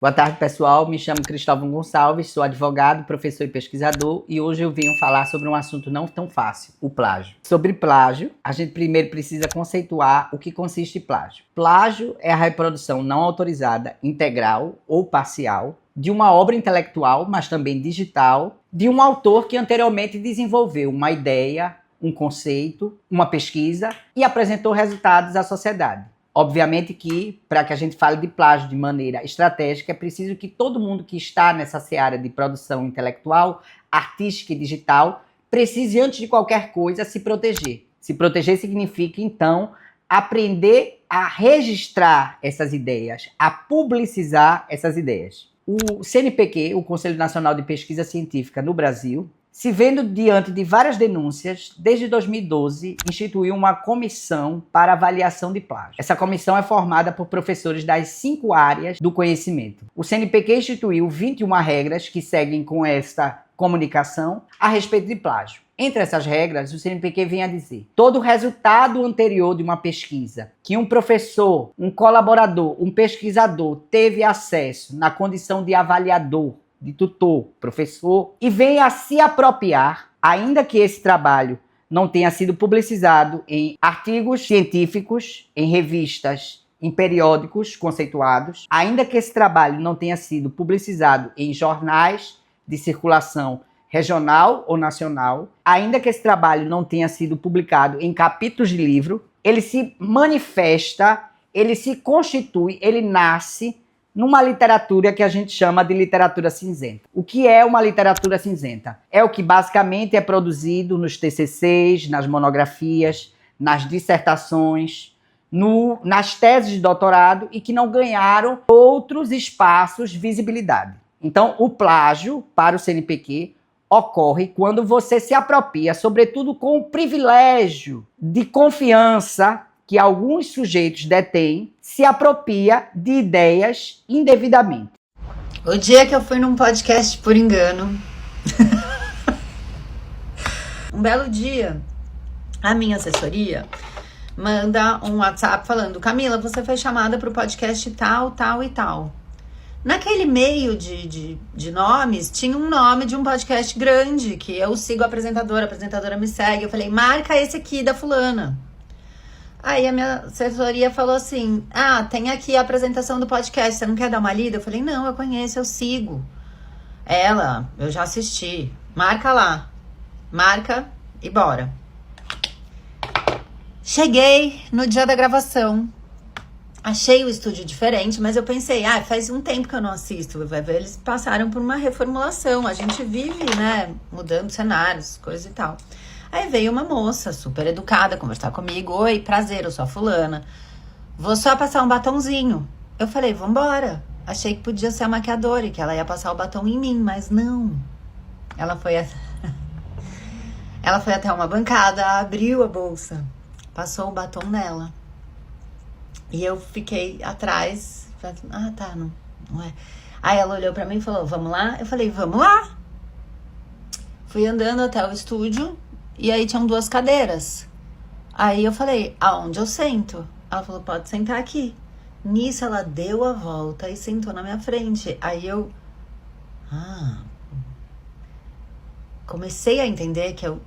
Boa tarde, pessoal. Me chamo Cristóvão Gonçalves, sou advogado, professor e pesquisador e hoje eu venho falar sobre um assunto não tão fácil, o plágio. Sobre plágio, a gente primeiro precisa conceituar o que consiste em plágio. Plágio é a reprodução não autorizada, integral ou parcial, de uma obra intelectual, mas também digital, de um autor que anteriormente desenvolveu uma ideia, um conceito, uma pesquisa e apresentou resultados à sociedade. Obviamente que, para que a gente fale de plágio de maneira estratégica, é preciso que todo mundo que está nessa seara de produção intelectual, artística e digital, precise, antes de qualquer coisa, se proteger. Se proteger significa, então, aprender a registrar essas ideias, a publicizar essas ideias. O CNPq, o Conselho Nacional de Pesquisa Científica no Brasil, se vendo diante de várias denúncias, desde 2012 instituiu uma comissão para avaliação de plágio. Essa comissão é formada por professores das 5 áreas do conhecimento. O CNPq instituiu 21 regras que seguem com esta comunicação a respeito de plágio. Entre essas regras, o CNPq vem a dizer: todo resultado anterior de uma pesquisa que um professor, um colaborador, um pesquisador teve acesso na condição de avaliador, de tutor, professor, e venha a se apropriar, ainda que esse trabalho não tenha sido publicizado em artigos científicos, em revistas, em periódicos conceituados, ainda que esse trabalho não tenha sido publicizado em jornais de circulação regional ou nacional, ainda que esse trabalho não tenha sido publicado em capítulos de livro, ele se manifesta, ele se constitui, ele nasce numa literatura que a gente chama de literatura cinzenta. O que é uma literatura cinzenta? É o que basicamente é produzido nos TCCs, nas monografias, nas dissertações, nas teses de doutorado e que não ganharam outros espaços de visibilidade. Então, o plágio, para o CNPq, ocorre quando você se apropria, sobretudo com o privilégio de confiança que alguns sujeitos detêm, se apropria de ideias indevidamente. O dia que eu fui num podcast por engano, um belo dia, a minha assessoria manda um WhatsApp falando: Camila, você foi chamada para o podcast tal, tal e tal. Naquele meio de nomes, tinha um nome de um podcast grande, que eu sigo a apresentadora me segue. Eu falei: marca esse aqui da fulana. Aí a minha assessoria falou assim: tem aqui a apresentação do podcast, você não quer dar uma lida? Eu falei: não, eu conheço, eu sigo ela, eu já assisti. Marca lá, marca e bora. Cheguei no dia da gravação, achei o estúdio diferente, mas eu pensei: faz um tempo que eu não assisto, eles passaram por uma reformulação, a gente vive, né, mudando cenários, coisa e tal. Aí veio uma moça super educada conversar comigo: oi, prazer, eu sou a fulana, vou só passar um batonzinho. Eu falei: vambora. Achei que podia ser a maquiadora e que ela ia passar o batom em mim, mas não. Ela foi até uma bancada, abriu a bolsa, passou o batom nela. E eu fiquei atrás, falei: tá, não é. Aí ela olhou pra mim e falou: vamos lá? Eu falei: vamos lá. Fui andando até o estúdio. E aí tinham 2 cadeiras. Aí eu falei: aonde eu sento? Ela falou: pode sentar aqui. Nisso ela deu a volta e sentou na minha frente. Aí eu comecei a entender que eu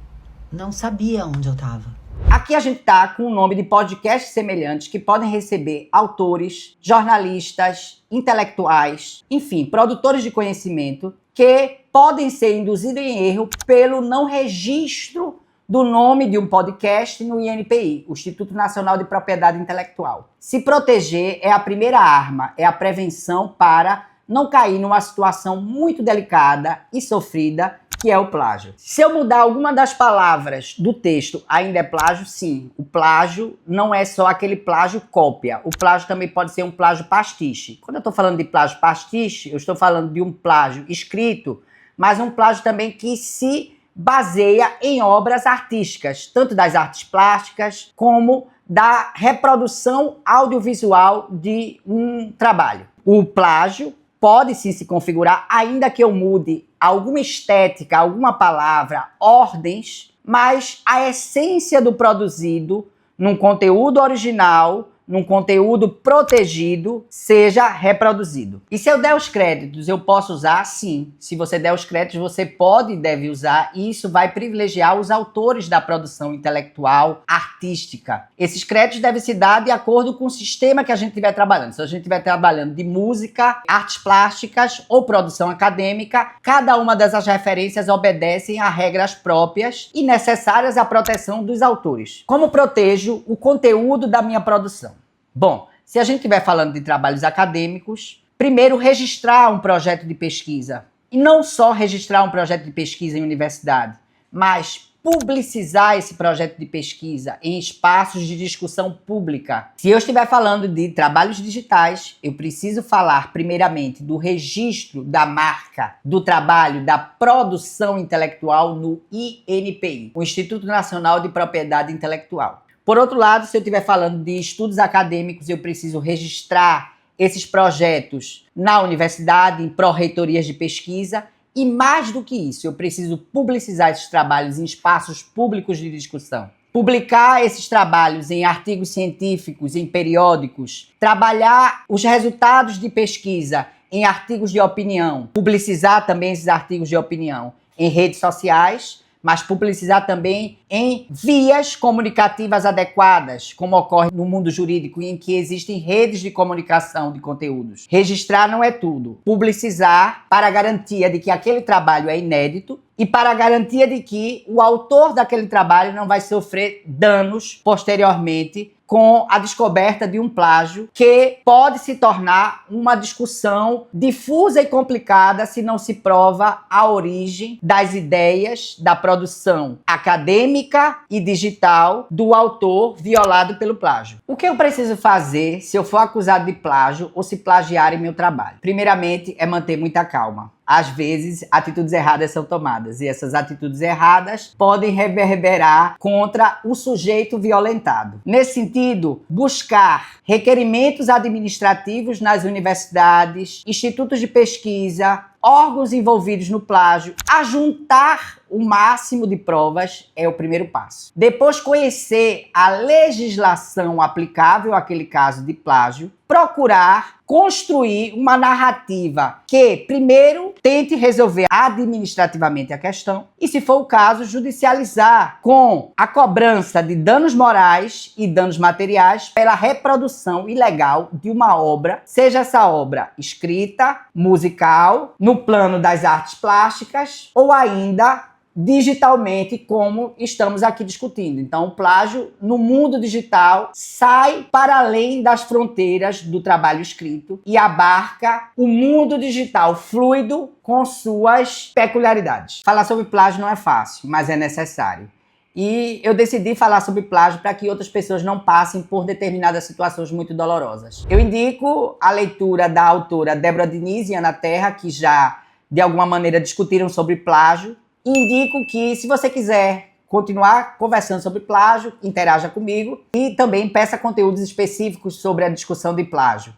não sabia onde eu tava. Aqui a gente tá com o nome de podcasts semelhantes que podem receber autores, jornalistas, intelectuais, enfim, produtores de conhecimento que podem ser induzidos em erro pelo não registro do nome de um podcast no INPI, o Instituto Nacional de Propriedade Intelectual. Se proteger é a primeira arma, é a prevenção para não cair numa situação muito delicada e sofrida, que é o plágio. Se eu mudar alguma das palavras do texto, ainda é plágio? Sim. O plágio não é só aquele plágio cópia. O plágio também pode ser um plágio pastiche. Quando eu estou falando de plágio pastiche, eu estou falando de um plágio escrito, mas um plágio também que se baseia em obras artísticas, tanto das artes plásticas como da reprodução audiovisual de um trabalho. O plágio pode sim se configurar, ainda que eu mude alguma estética, alguma palavra, ordens, mas a essência do produzido num conteúdo original, num conteúdo protegido, seja reproduzido. E se eu der os créditos, eu posso usar? Sim. Se você der os créditos, você pode e deve usar, e isso vai privilegiar os autores da produção intelectual, artística. Esses créditos devem se dar de acordo com o sistema que a gente estiver trabalhando. Se a gente estiver trabalhando de música, artes plásticas ou produção acadêmica, cada uma dessas referências obedecem a regras próprias e necessárias à proteção dos autores. Como protejo o conteúdo da minha produção? Bom, se a gente estiver falando de trabalhos acadêmicos, primeiro registrar um projeto de pesquisa. E não só registrar um projeto de pesquisa em universidade, mas publicizar esse projeto de pesquisa em espaços de discussão pública. Se eu estiver falando de trabalhos digitais, eu preciso falar primeiramente do registro da marca, do trabalho, da produção intelectual no INPI, o Instituto Nacional de Propriedade Intelectual. Por outro lado, se eu estiver falando de estudos acadêmicos, eu preciso registrar esses projetos na universidade, em pró-reitorias de pesquisa, e mais do que isso, eu preciso publicizar esses trabalhos em espaços públicos de discussão. Publicar esses trabalhos em artigos científicos, em periódicos, trabalhar os resultados de pesquisa em artigos de opinião, publicizar também esses artigos de opinião em redes sociais, mas publicizar também em vias comunicativas adequadas, como ocorre no mundo jurídico, em que existem redes de comunicação de conteúdos. Registrar não é tudo. Publicizar para a garantia de que aquele trabalho é inédito e para a garantia de que o autor daquele trabalho não vai sofrer danos posteriormente com a descoberta de um plágio que pode se tornar uma discussão difusa e complicada se não se prova a origem das ideias da produção acadêmica e digital do autor violado pelo plágio. O que eu preciso fazer se eu for acusado de plágio ou se plagiarem meu trabalho? Primeiramente, é manter muita calma. Às vezes, atitudes erradas são tomadas e essas atitudes erradas podem reverberar contra o sujeito violentado. Nesse sentido, buscar requerimentos administrativos nas universidades, institutos de pesquisa, órgãos envolvidos no plágio, ajuntar o máximo de provas é o primeiro passo. Depois, conhecer a legislação aplicável àquele caso de plágio, procurar construir uma narrativa que, primeiro, tente resolver administrativamente a questão e, se for o caso, judicializar com a cobrança de danos morais e danos materiais pela reprodução ilegal de uma obra, seja essa obra escrita, musical, no plano das artes plásticas ou ainda digitalmente, como estamos aqui discutindo. Então, o plágio no mundo digital sai para além das fronteiras do trabalho escrito e abarca o mundo digital fluido com suas peculiaridades. Falar sobre plágio não é fácil, mas é necessário. E eu decidi falar sobre plágio para que outras pessoas não passem por determinadas situações muito dolorosas. Eu indico a leitura da autora Débora Diniz e Ana Terra, que já, de alguma maneira, discutiram sobre plágio. Indico que, se você quiser continuar conversando sobre plágio, interaja comigo e também peça conteúdos específicos sobre a discussão de plágio.